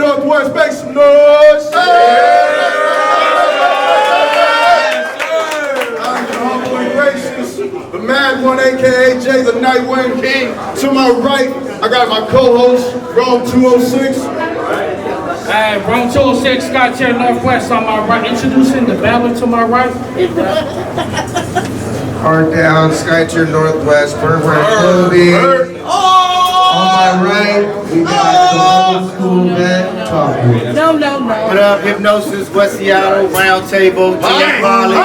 Northwest, make some noise. I'm your humble and gracious, the mad one, aka Jay, the NITEWING King. To my right, I got my co-host, Rome 206. Hey, Rome 206, Scott here, Northwest on my right. Introducing the battle to my right. Hard down, Skytier Northwest, Burberry Clothing. On my right, we got the old school vet talking. No. What up, Hypnosis, West Seattle, Round Table, Team Polly,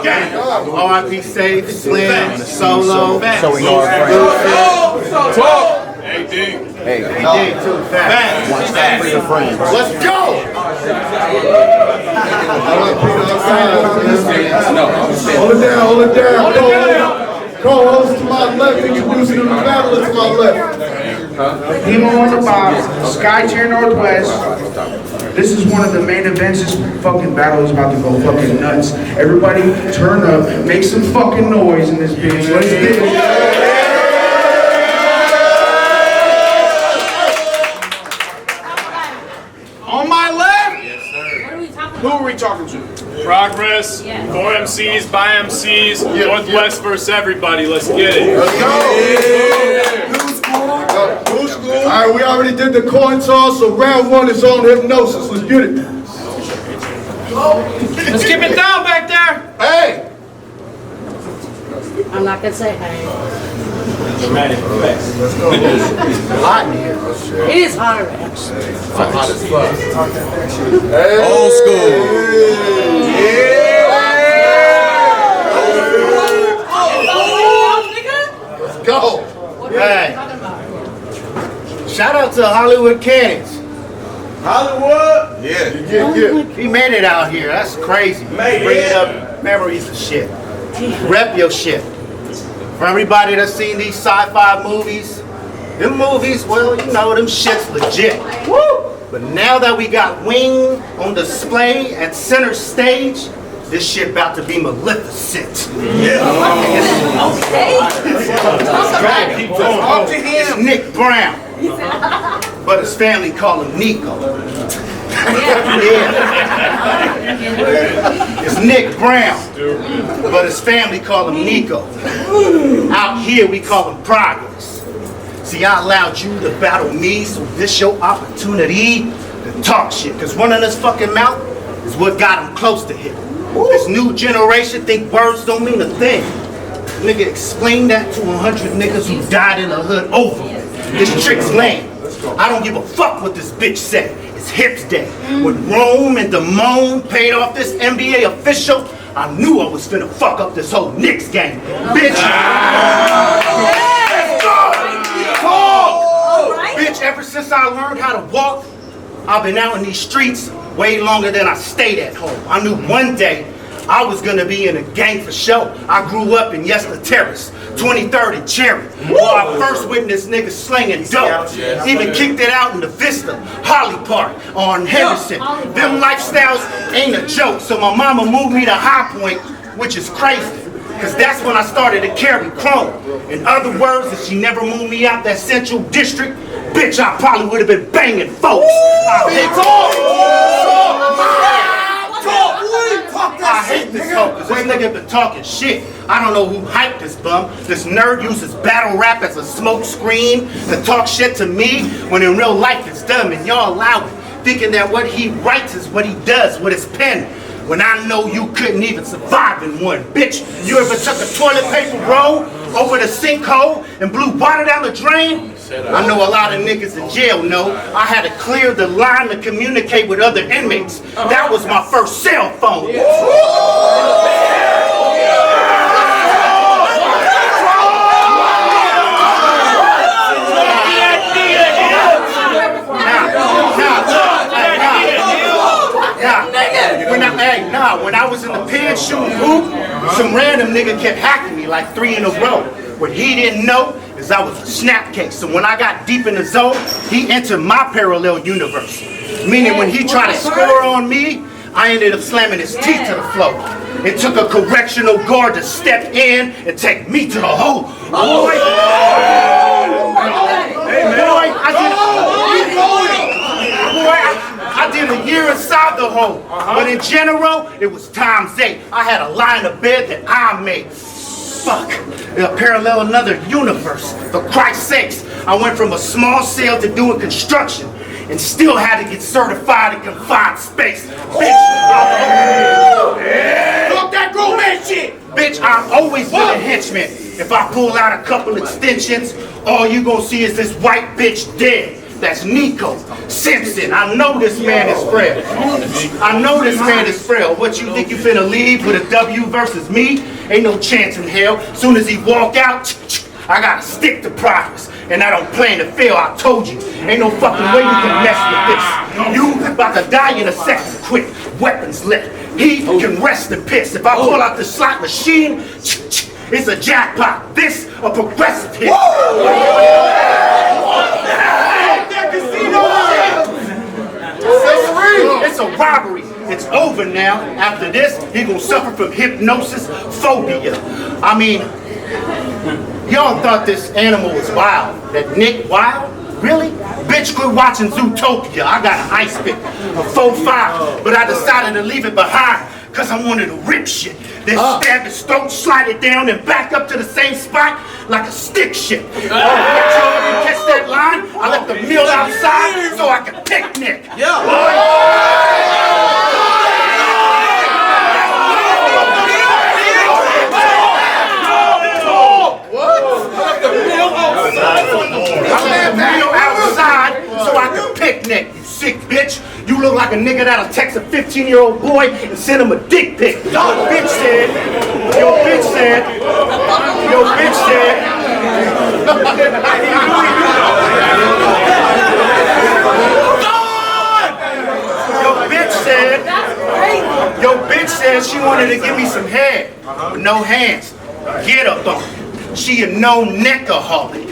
RIP Safe, Slim, Solo, So we know our friends. Hey, D, too Fat. One step for your friends. Let's go! Hold it down. Co-host to my left, introducing the battler to my left. Hemo on the bottom, Skytier Northwest. This is one of the main events. This fucking battle is about to go fucking nuts. Everybody turn up, make some fucking noise in this bitch. Let's get it. On my left! What are we talking Who about? are we talking to? Progress, Yeah. 4 MCs, by MCs, Northwest versus everybody. Let's get it. Let's go. New school. All right, we already did the coin toss, so round one is on Hypnosis. Let's get it. Let's keep it down back there. Hey. I'm not gonna say hey. Hot in here. It is hard, actually. Old school. Let's go. Hey. Shout out to Hollywood Cannons. Hollywood. Yeah. He made it out here. That's crazy. Bringing up memories and shit. Rep your shit. For everybody that's seen these sci-fi movies, them movies, well, you know, them shit's legit. Woo! But now that we got Wing on display at center stage, this shit about to be maleficent. It's Nick Brown, but his family call him Nico. It's Nick Brown, but his family call him Nico. Out here we call him Progress. See, I allowed you to battle me, so this your opportunity to talk shit. Cause running this fucking mouth is what got him close to him. This new generation think words don't mean a thing. Nigga, explain that to 100 niggas who died in the hood over. This trick's lame. I don't give a fuck what this bitch said. It's Hips Day. When Rome and Damone paid off this NBA official, I knew I was finna fuck up this whole Knicks game. Bitch. Bitch, ever since I learned how to walk, I've been out in these streets way longer than I stayed at home. I knew one day I was gonna be in a gang for show. I grew up in Yesler Terrace, 23rd and Cherry. Where I first witnessed niggas slinging dope. Even kicked it out in the Vista, Holly Park, on Henderson. Them lifestyles ain't a joke, so my mama moved me to High Point, which is crazy. Cause that's when I started to carry chrome. In other words, if she never moved me out that central district, bitch, I probably would have been banging folks. I hate this hoe, cause this nigga been talking shit. I don't know who hyped this bum. This nerd uses battle rap as a smoke screen to talk shit to me when in real life it's dumb and y'all allow it. Thinking that what he writes is what he does with his pen. When I know you couldn't even survive in one. Bitch, you ever took a toilet paper roll over the sinkhole and blew water down the drain? I know a lot of niggas in jail know I had to clear the line to communicate with other inmates. That was my first cell phone. When I was in the pen shooting hoop, some random nigga kept hacking me like 3 in a row. What he didn't know is I was a snapcase. So when I got deep in the zone, he entered my parallel universe. Meaning when he tried to score on me, I ended up slamming his teeth to the floor. It took a correctional guard to step in and take me to the hole. Boy, I inside the hole. But in general, it was times 8. I had a line of bed that I made. Fuck. It'll parallel another universe. For Christ's sakes, I went from a small cell to doing construction and still had to get certified in confined space. Bitch, fuck that grown man shit! Bitch, I've always been a henchman. If I pull out a couple extensions, all you gonna see is this white bitch dead. That's Nico Simpson. I know this man is frail. I know this man is frail. What you think you finna leave with a W versus me? Ain't no chance in hell. Soon as he walk out, I gotta stick to progress. And I don't plan to fail, I told you. Ain't no fucking way you can mess with this. You about to die in a second quick. Weapons lit. He can rest in piss. If I pull out the slot machine, it's a jackpot. This a progressive hit. It's a robbery. It's over now. After this, he gonna suffer from hypnosis phobia. I mean, y'all thought this animal was wild. That Nick Wild? Really? Bitch, quit watching Zootopia. I got an ice pick, a 4.5, but I decided to leave it behind because I wanted to rip shit. Then stab his throat, slide it down, and back up to the same spot like a stick shit. Oh, y'all didn't catch that line? I left the meal outside so I could picnic. Outside so I could picnic, you sick bitch. You look like a nigga that'll text a 15-year-old boy and send him a dick pic. Your bitch said, your bitch said, your bitch said, your bitch said she wanted to give me some head with no hands. Get up on it. She a known neckaholic.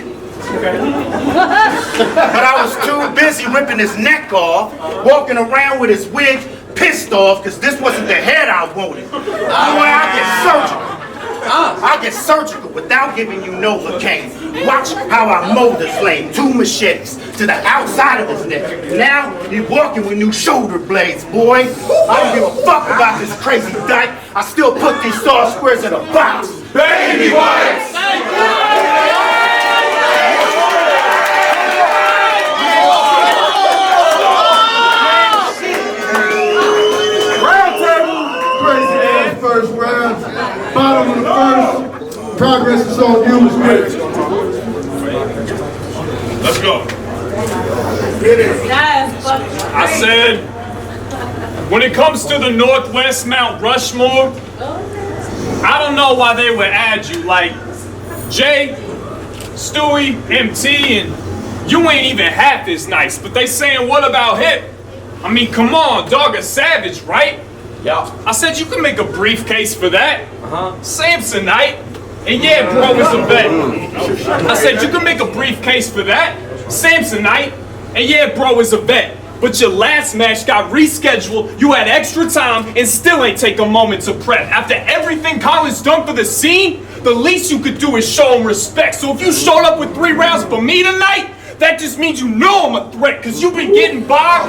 But I was too busy ripping his neck off, walking around with his wig pissed off because this wasn't the head I wanted. Boy, I get surgical without giving you Novocaine. Watch how I mold this lame. 2 machetes to the outside of his neck. Now he walking with new shoulder blades, boy. I don't give a fuck about this crazy dyke. I still put these saw squares in a box. Baby wipes! First round, bottom of the first, progress is on you. Let's go. Yes, fuck. I said, when it comes to the Northwest Mount Rushmore, I don't know why they would add you. Like, Jay, Stewie, MT, and you ain't even half as nice. But they saying, what about Hip? I mean, come on, dog, a savage, right? Yeah. I said you can make a briefcase for that. Samsonite. And yeah, bro is a vet. I said you can make a briefcase for that. Samsonite. And yeah, bro is a vet. But your last match got rescheduled, you had extra time, and still ain't take a moment to prep. After everything Colin's done for the scene, the least you could do is show him respect. So if you showed up with 3 rounds for me tonight, that just means you know I'm a threat, because you've been getting by.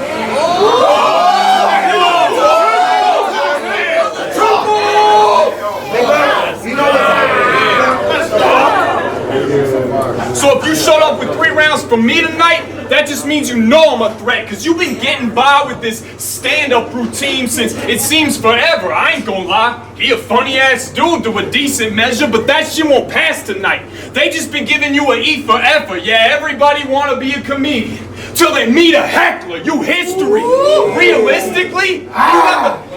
So if you showed up with 3 rounds from me tonight, that just means you know I'm a threat, because you've been getting by with this stand-up routine since it seems forever. I ain't gonna lie, he a funny-ass dude to a decent measure, but that shit won't pass tonight. They just been giving you an E for effort. Yeah, everybody wanna be a comedian till they meet a heckler. You history. Realistically, you got the...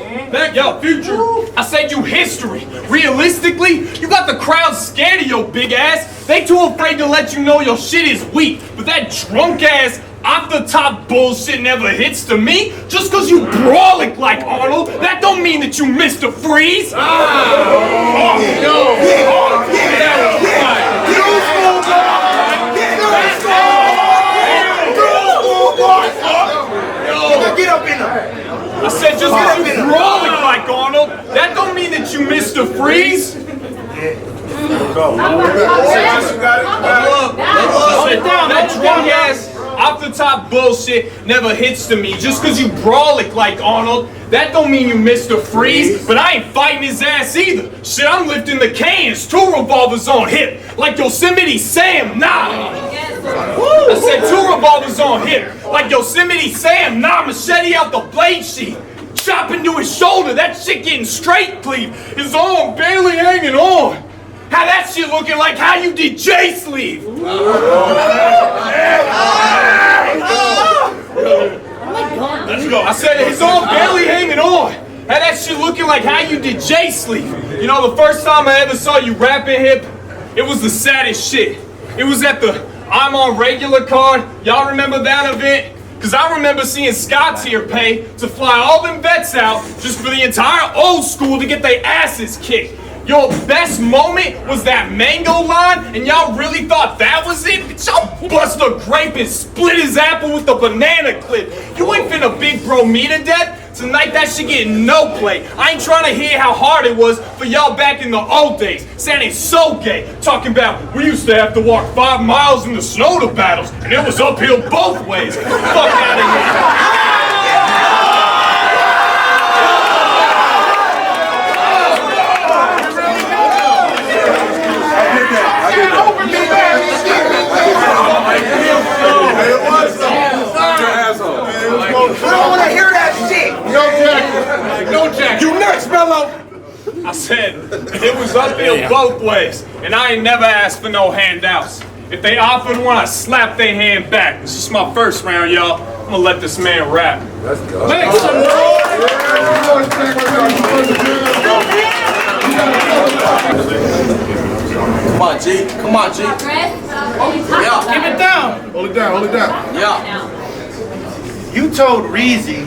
Yo, Future, I said you history. Realistically, you got the crowd scared of your big ass. They too afraid to let you know your shit is weak. But that drunk ass, off the top bullshit never hits to me. Just cause you brawling like Arnold, that don't mean that you missed a freeze. Get up in there. I said just because you brawling like Arnold, that don't mean that you missed a freeze. That drunk ass off the top bullshit never hits to me. Just cause you brolic like Arnold, that don't mean you Mr. Freeze. But I ain't fighting his ass either. Shit, I'm lifting the cans, 2 revolvers on hip, like Yosemite Sam, nah. I said 2 revolvers on hip, like Yosemite Sam, nah. Machete out the blade sheath, chop into his shoulder, that shit getting straight cleave. His arm barely hanging on. How that shit looking like how you did J sleeve. Let's go. I said his arm barely hanging on. How that shit looking like how you did J sleeve. You know, the first time I ever saw you rapping hip, it was the saddest shit. It was at the I'm on regular card. Y'all remember that event? Cause I remember seeing Scott's here pay to fly all them vets out just for the entire old school to get their asses kicked. Your best moment was that mango line, and y'all really thought that was it? Bitch, y'all bust a grape and split his apple with the banana clip. You ain't finna big bro me to death. Tonight that shit getting no play. I ain't trying to hear how hard it was for y'all back in the old days. Sounding so gay. Talking about we used to have to walk 5 miles in the snow to battles, and it was uphill both ways. Fuck out of here. I don't want to hear that shit. No jacket. You nuts, fellow. I said it was uphill both ways, and I ain't never asked for no handouts. If they offered one, I slapped their hand back. This is my first round, y'all. I'm gonna let this man rap. Let's go. Make some noise. Come on, G. Come on, G. Yeah. Give it down. Hold it down, hold it down. Yeah. You told Reezy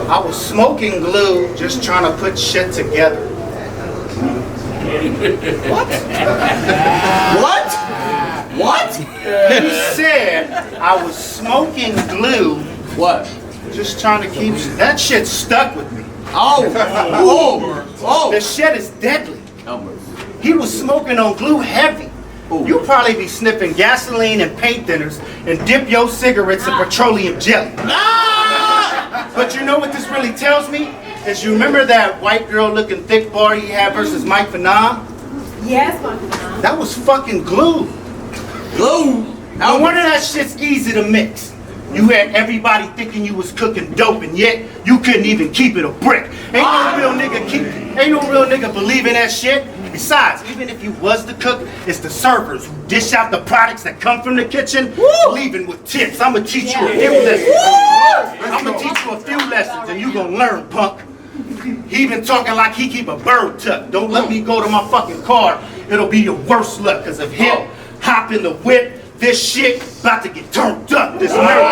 I was smoking glue just trying to put shit together. What? What? You said I was smoking glue. What? Just trying to keep that shit stuck with me. Oh. Oh. The shit is deadly. Oh. He was smoking on glue heavy. You probably be sniffing gasoline and paint thinners and dip your cigarettes in petroleum jelly. But you know what this really tells me? Is you remember that white girl looking thick bar he had versus Mike Phenom? Yes, Mike Phenom. That was fucking glue. Glue? No wonder that shit's easy to mix. You had everybody thinking you was cooking dope, and yet you couldn't even keep it a brick. Ain't no real nigga believing that shit. Besides, even if you was the cook, it's the servers who dish out the products that come from the kitchen, leaving with tips. I'ma teach you a few lessons. I'ma teach you a few lessons, and you gonna learn, punk. He even talking like he keep a bird tucked. Don't let me go to my fucking car. It'll be your worst luck, cause of him. Hop in the whip. This shit about to get turned up. This nerd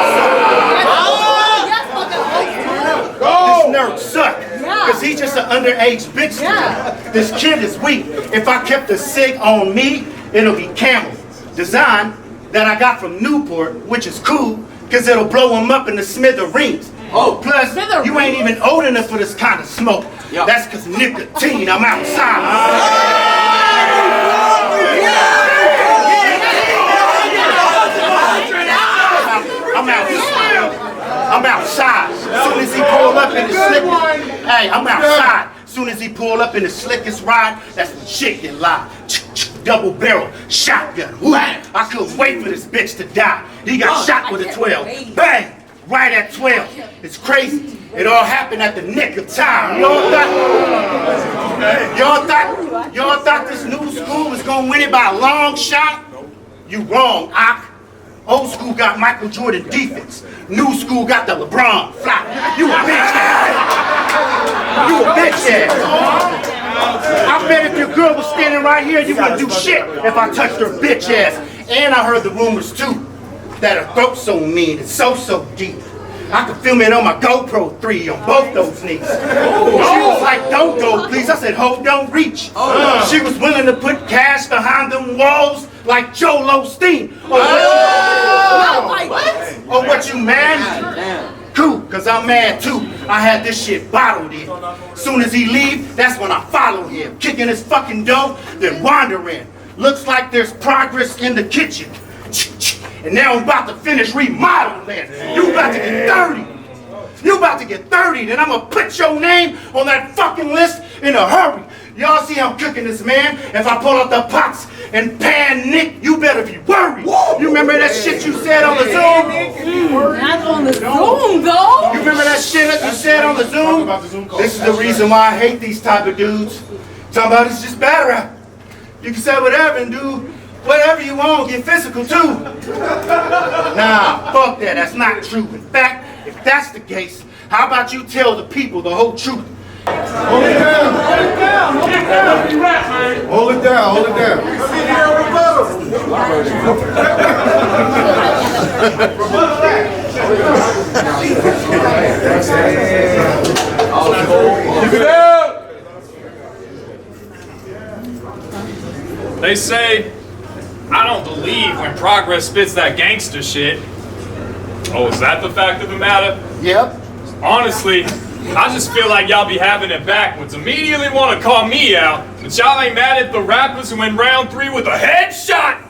suck. Cause he's just an underage bitch. This kid is weak. If I kept a cig on me, it'll be Camel. Design that I got from Newport, which is cool, cause it'll blow him up in the smithereens. Oh, plus, you ain't even old enough for this kind of smoke. That's cause nicotine, I'm outside. I'm outside. Soon as he pull up in the slickest, hey, I'm outside. Soon as he pull up in the slickest ride, that's when shit get live. Double barrel shotgun. I couldn't wait for this bitch to die. He got shot with a 12. Bang! Right at 12. It's crazy. It all happened at the nick of time. Y'all thought this new school was gonna win it by a long shot? You wrong, Ock. Old school got Michael Jordan defense. New school got the LeBron flop. You a bitch ass. You a bitch ass. I bet if your girl was standing right here, you wouldn't do shit if I touched her bitch ass. And I heard the rumors too, that her throat's so mean, it's so deep. I could film it on my GoPro 3 on both those knees. She was like, don't go, please. I said, ho, don't reach. She was willing to put cash behind them walls like Joel Osteen. Oh, what you mad? Cool, cause I'm mad too. I had this shit bottled in. Soon as he leave, that's when I follow him. Kicking his fucking dough, then wandering. Looks like there's progress in the kitchen. And now I'm about to finish remodeling it. You about to get 30. You about to get 30, then I'm gonna put your name on that fucking list in a hurry. Y'all see I'm cooking this, man. If I pull out the pots and pan Nick, you better be worried. You remember that shit you said on the Zoom? Not on the Zoom, though. You remember that shit that you said on the Zoom? This is the reason why I hate these type of dudes. Talking about it's just battle rap. You can say whatever and do whatever you want, get physical too. Nah, fuck that, that's not true. In fact, if that's the case, how about you tell the people the whole truth? Hold it down. Hold it down. Hold it down. Keep it up! They say, I don't believe when Progress spits that gangster shit. Oh, is that the fact of the matter? Yep. Honestly, I just feel like y'all be having it backwards. Immediately want to call me out, but y'all ain't mad at the rappers who in round 3 with a headshot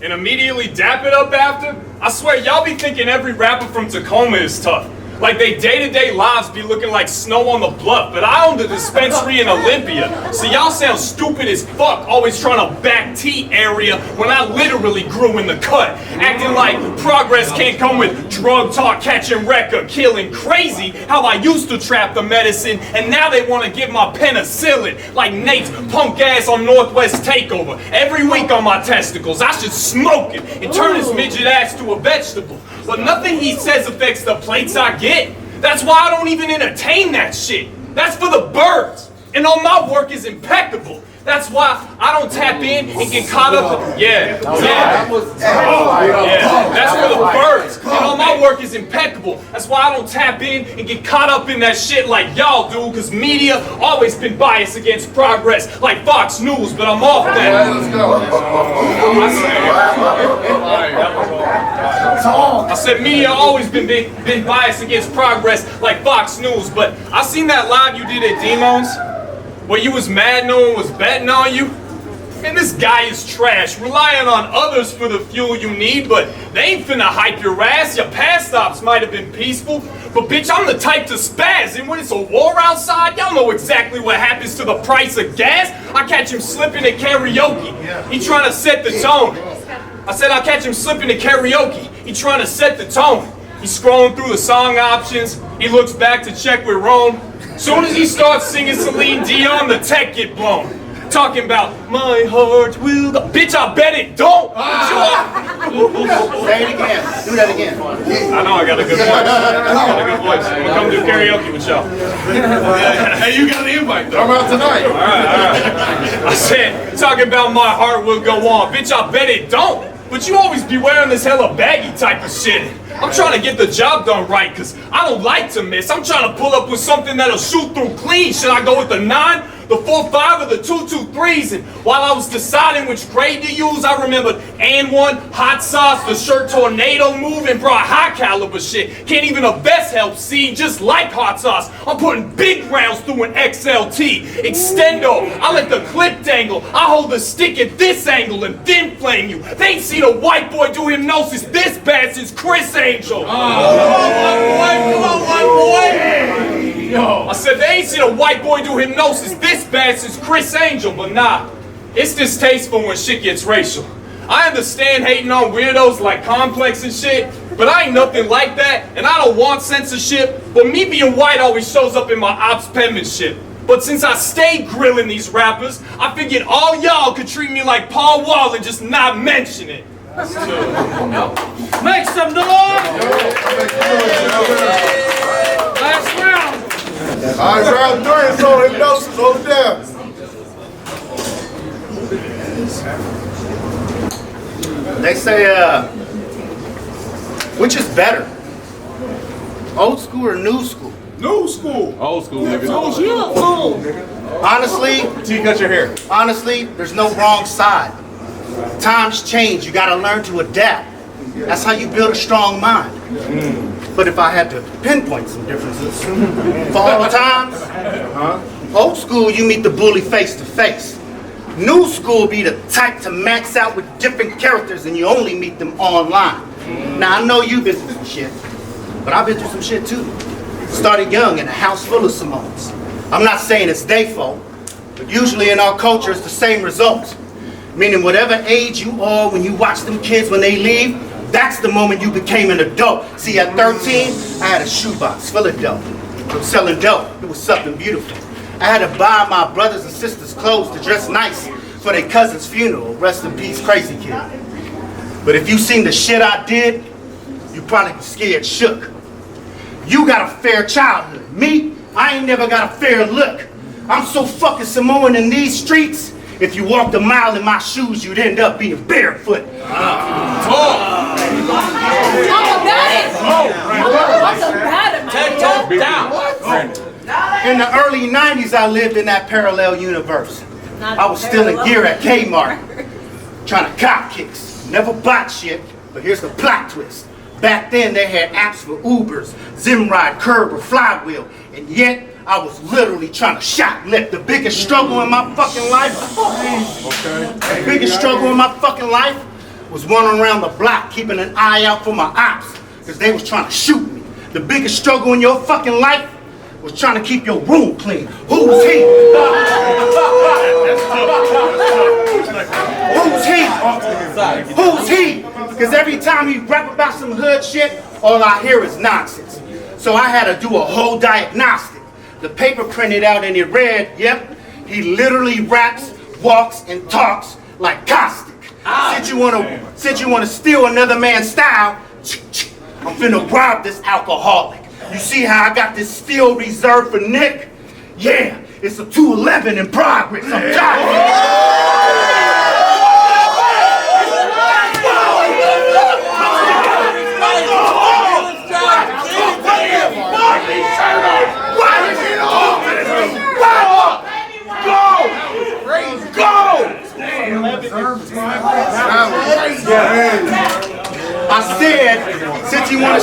and immediately dap it up after? I swear, y'all be thinking every rapper from Tacoma is tough. Like they day-to-day lives be looking like snow on the bluff, but I own the dispensary in Olympia. So y'all sound stupid as fuck, always trying to back T area when I literally grew in the cut. Acting like Progress can't come with drug talk, catching record, killing crazy. How I used to trap the medicine, and now they want to give my penicillin. Like Nate's punk ass on Northwest Takeover. Every week on my testicles, I should smoke it and turn his midget ass to a vegetable. But nothing he says affects the plates I get. That's why I don't even entertain that shit. That's for the birds. And all my work is impeccable. That's why I don't tap in and get caught up. Yeah. That's for the birds. And all my work is impeccable. That's why I don't tap in and get caught up in that shit like y'all do, because media always been biased against Progress, like Fox News, but I'm off that. Let's go. I said media always been biased against Progress like Fox News, but I seen that live you did at Demon's where you was mad no one was betting on you. And this guy is trash, relying on others for the fuel you need, but they ain't finna hype your ass. Your past stops might have been peaceful, but bitch, I'm the type to spaz, and when it's a war outside, y'all know exactly what happens to the price of gas. I catch him slipping at karaoke. He trying to set the tone. I said I catch him slipping at karaoke. He trying to set the tone. He's scrolling through the song options. He looks back to check with Rome. Soon as he starts singing Celine Dion, the tech get blown. Talking about my heart will go. Bitch, I bet it don't. Say it again. Do that again. I know I got a good voice. I'm gonna come do karaoke with y'all. Hey, you got the invite though. I'm out tonight. All right. I said, talking about my heart will go on. Bitch, I bet it don't. But you always be wearing this hella baggy type of shit. I'm trying to get the job done right, because I don't like to miss. I'm trying to pull up with something that'll shoot through clean. Should I go with the 9, the 4.5, or the 2.23s? And while I was deciding which grade to use, I remembered and1, hot sauce, the shirt tornado move, and brought high caliber shit. Can't even a vest help see, just like hot sauce. I'm putting big rounds through an XLT. Extendo, I let the clip dangle. I hold the stick at this angle and then flame you. They ain't seen a white boy do hypnosis this bad since Chris Angel. Come on, white boy. I said they ain't seen a white boy do hypnosis this bad since Chris Angel, but nah, it's distasteful when shit gets racial. I understand hating on weirdos like Complex and shit, but I ain't nothing like that, and I don't want censorship, but me being white always shows up in my ops penmanship. But since I stayed grilling these rappers, I figured all y'all could treat me like Paul Wall and just not mention it. Make some noise! Last round. All right, round 3 is on hypnosis. Hold it down. They say, which is better? Old school or new school? New school. Old school, nigga. Honestly, Till you cut your hair. honestly, there's no wrong side. Times change, you gotta learn to adapt. That's how you build a strong mind. But if I had to pinpoint some differences, for all times, old school, you meet the bully face to face. New school be the type to max out with different characters and you only meet them online. Now I know you've been through some shit, but I've been through some shit too. Started young in a house full of Simones. I'm not saying it's their fault, but usually in our culture it's the same result. Meaning whatever age you are when you watch them kids when they leave, that's the moment you became an adult. See, at 13, I had a shoebox full of dope. From selling dope, it was something beautiful. I had to buy my brothers and sisters clothes to dress nice for their cousin's funeral. Rest in peace, crazy kid. But if you seen the shit I did, you probably be scared shook. You got a fair childhood. Me, I ain't never got a fair look. I'm so fucking Samoan in these streets, if you walked a mile in my shoes, you'd end up being barefoot. In the early 90s, I lived in that parallel universe. I was stealing gear at Kmart, trying to cop kicks. Never bought shit, but here's the plot twist. Back then, they had apps for Ubers, Zimride, Curb, or Flywheel, and yet, I was literally trying to shoplift. The biggest struggle in my fucking life, the biggest struggle in my fucking life was running around the block, keeping an eye out for my ops, because they was trying to shoot me. The biggest struggle in your fucking life was trying to keep your room clean. Who's he? Who's he? Who's he? Because every time he rap about some hood shit, all I hear is nonsense. So I had to do a whole diagnostic. The paper printed out and it read, yep, he literally raps, walks, and talks like caustic. Since you wanna steal another man's style, I'm finna rob this alcoholic. You see how I got this steel reserved for Nick? Yeah, it's a 211 in progress. I'm I said, since you want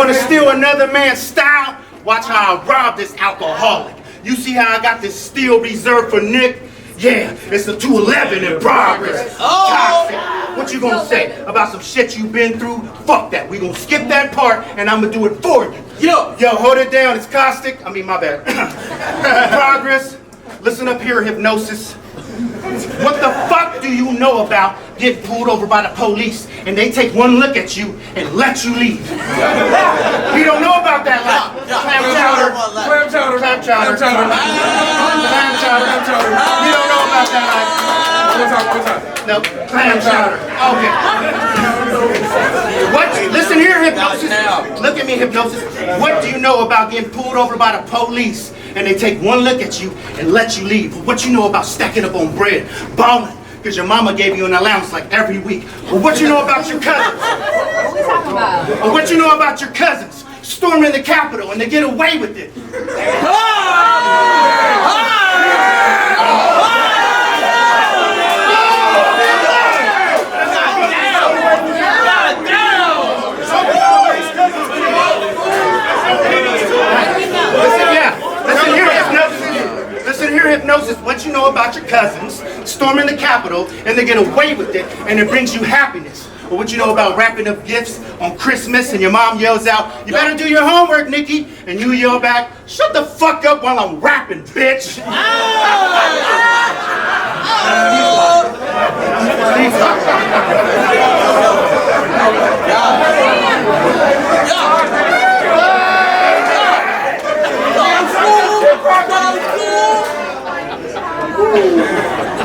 to steal another man's style, watch how I rob this alcoholic. You see how I got this steel reserved for Nick? Yeah, it's a 211 in progress. Toxic. What you gonna say about some shit you've been through? Fuck that. We gonna skip that part and I'm gonna do it for you. Yo, hold it down. It's caustic. I mean, my bad. Progress. Listen up here, Hypnosis. What the fuck do you know about getting pulled over by the police and they take one look at you and let you leave? You don't know about that life. Clam chowder. You don't know about that life. No, clam chowder. Okay. What? Listen here, Hypnosis. Look at me, Hypnosis. What do you know about getting pulled over by the police and they take one look at you and let you leave? What you know about stacking up on bread, balling, because your mama gave you an allowance like every week? Or what you know about your cousins? What we talking about? Or what you know about your cousins storming the Capitol and they get away with it? Hypnosis, what you know about your cousins storming the Capitol and they get away with it and it brings you happiness? Or what you know about wrapping up gifts on Christmas and your mom yells out, "You better do your homework, Nikki," and you yell back, "Shut the fuck up while I'm rapping, bitch."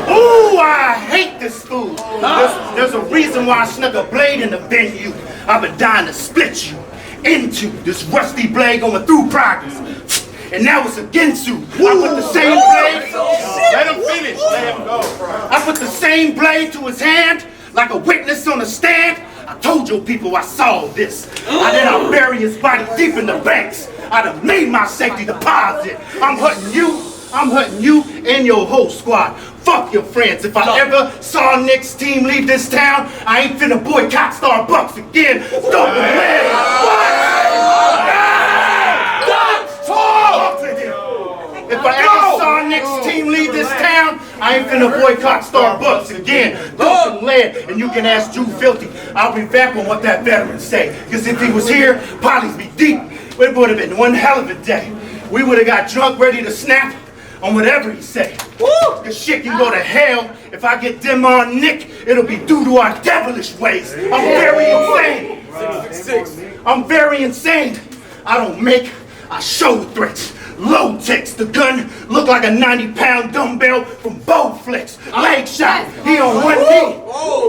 Ooh, I hate this food. There's a reason why I snuck a blade in the venue. I've been dying to split you into this rusty blade going through progress. And now it's a Ginsu. I put the same blade. Let him finish. Let him go. I put the same blade to his hand like a witness on a stand. I told your people I saw this. Then I'll bury his body deep in the banks. I'd have made my safety deposit. I'm hunting you and your whole squad. Fuck your friends. If I ever saw Nick's team leave this town, I ain't finna boycott Starbucks again. Stop the man. If I ever saw Nick's team leave this I ain't finna boycott Starbucks again. Throw some lead, and you can ask Drew Filthy. I'll be back on what that veteran say. Cause if he was here, parties be deep. It would have been one hell of a day. We would have got drunk, ready to snap on whatever he say. Cause shit can go to hell. If I get dim on Nick, it'll be due to our devilish ways. I'm very insane. I'm very insane. I don't make, I show threats. Low ticks, the gun look like a 90-pound dumbbell from Bowflex. Leg shot, he on one knee.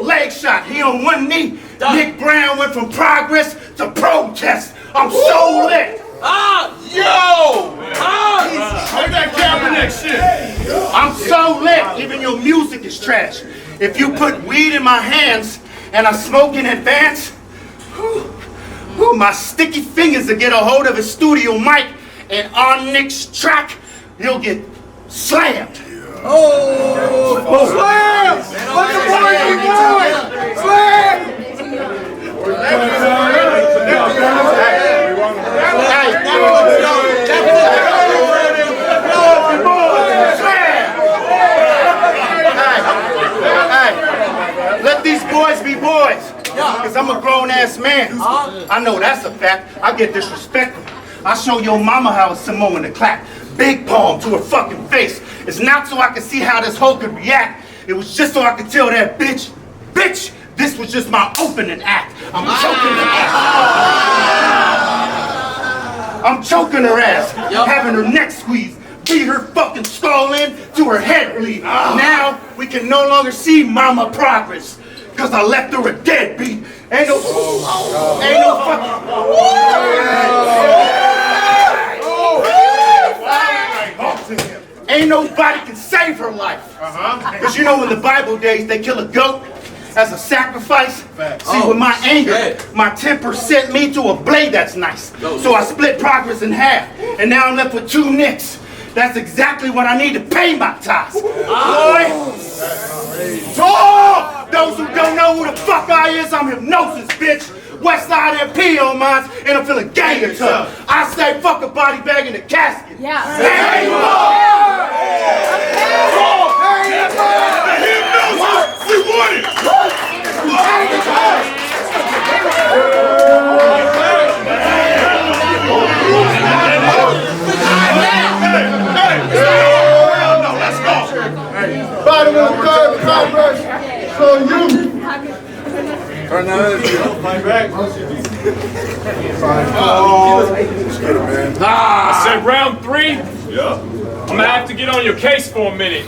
Leg shot, he on one knee. Nick Brown went from progress to protest. I'm so lit. Take that Kaepernick shit. I'm so lit, even your music is trash. If you put weed in my hands and I smoke in advance, my sticky fingers will get a hold of a studio mic, and on Nick's track, he'll get slammed. Slam! Let the boys be boys! Slam! Let these boys be boys. Cause I'm a grown-ass man. I know that's a fact. I get disrespectful. I show your mama how a Samoan to clap. Big palm to her fucking face. It's not so I can see how this hoe could react. It was just so I could tell that bitch, this was just my opening act. I'm choking her ass. I'm choking her ass. Having her neck squeezed. Beat her fucking skull in to her head bleed. Now we can no longer see mama progress. Cause I left her a deadbeat. Ain't no fucking. Ain't nobody can save her life. Cause you know in the Bible days they kill a goat as a sacrifice. See, with my anger, my temper sent me to a blade that's nice. So I split progress in half. And now I'm left with 2 nicks. That's exactly what I need to pay my ties. Boy! To all those who don't know who the fuck I is, I'm Hypnosis, bitch. Westside MP on mine, and I'm feeling gangster tough. I say fuck a body bag in the casket. Yeah. Hey, We want it. let's go. Bottom of the third progress. So you. I said round 3. I'm gonna have to get on your case for a minute.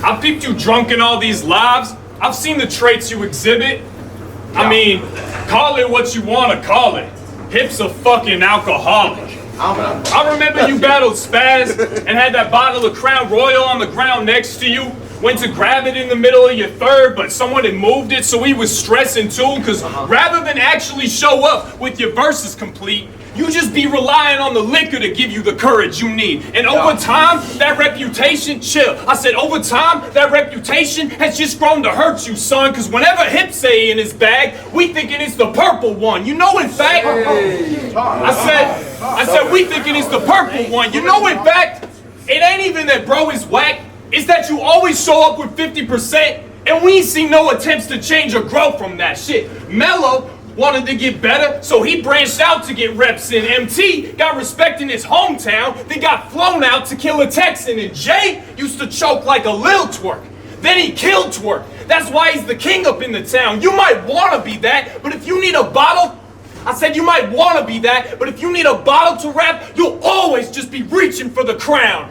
I've peeped you drunk in all these lives. I've seen the traits you exhibit. I mean, call it what you want to call it. Hip's a fucking alcoholic. I remember you battled Spaz and had that bottle of Crown Royal on the ground next to you. Went to grab it in the middle of your third, but someone had moved it, so he was stressing too, because rather than actually show up with your verses complete, you just be relying on the liquor to give you the courage you need. And over time, that reputation, I said over time, that reputation has just grown to hurt you, son, because whenever Hip say in his bag, we thinking it's the purple one. You know, in fact, I said we thinking it's the purple one. You know, in fact, it ain't even that bro is whack. It's that you always show up with 50%, and we ain't seen no attempts to change or grow from that shit. Mello wanted to get better, so he branched out to get reps in. MT got respect in his hometown, then got flown out to kill a Texan. And Jay used to choke like a lil twerk. Then he killed twerk. That's why he's the king up in the town. You might want to be that, but if you need a bottle, I said you might want to be that, but if you need a bottle to rap, you'll always just be reaching for the crown.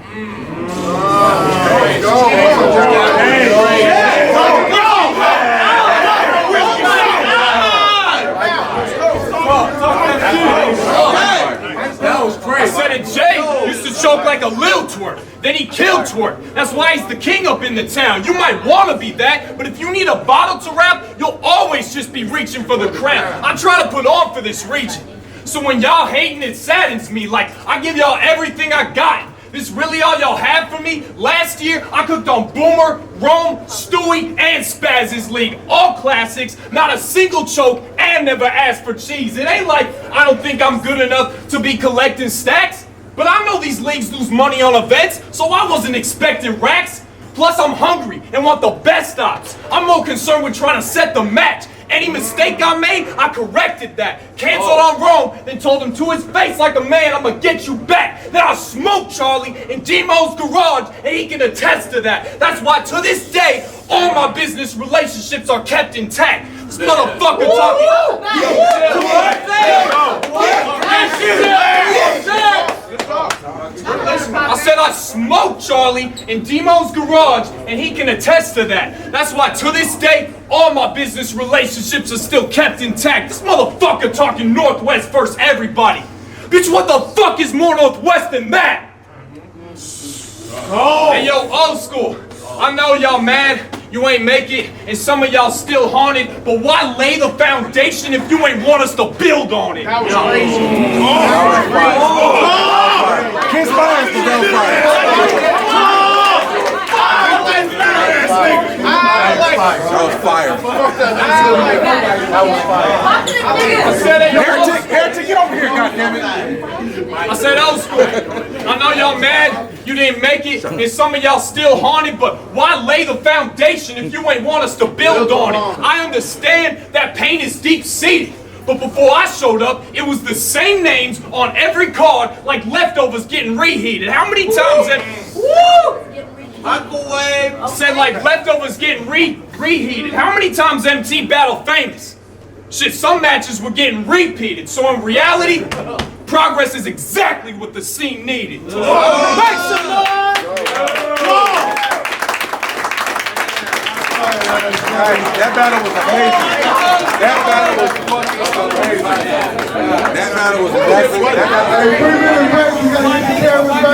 That was crazy. I said it, Jay used to choke like a lil twerk. Then he killed twerk. That's why he's the king up in the town. You might want to be that, but if you need a bottle to rap, you'll always just be reaching for the crown. I try to put on for this region. So when y'all hating, it saddens me. Like, I give y'all everything I got. This really all y'all have for me? Last year, I cooked on Boomer, Rome, Stewie, and Spaz's League. All classics, not a single choke, and never asked for cheese. It ain't like I don't think I'm good enough to be collecting stacks, but I know these leagues lose money on events, so I wasn't expecting racks. Plus, I'm hungry and want the best ops. I'm more concerned with trying to set the match. Any mistake I made, I corrected that. Canceled on Rome, then told him to his face like a man, I'ma get you back. Then I smoked Charlie in Demo's garage, and he can attest to that. That's why to this day, all my business relationships are kept intact. This motherfucker talking. I said I smoked Charlie in Demo's garage, and he can attest to that. That's why to this day, all my business relationships are still kept intact. This motherfucker talking Northwest first everybody. Bitch, what the fuck is more Northwest than that? Hey yo, old school. I know y'all mad, you ain't make it, and some of y'all still haunted, but why lay the foundation if you ain't want us to build on it? That was crazy. Kiss fire for Bell Fire. That was fire. I said, hey, yo, Heretic, get over here, goddammit. I said, old school. I know y'all mad, you didn't make it, and some of y'all still haunted, but why lay the foundation if you ain't want us to build on it? I understand that pain is deep-seated, but before I showed up, it was the same names on every card like leftovers getting reheated. How many times have... Microwave! I said like leftovers getting reheated. How many times MT battled famous? Shit, some matches were getting repeated, so in reality, progress is exactly what the scene needed. Make some noise! That battle was amazing. That battle was fucking amazing. That battle was amazing.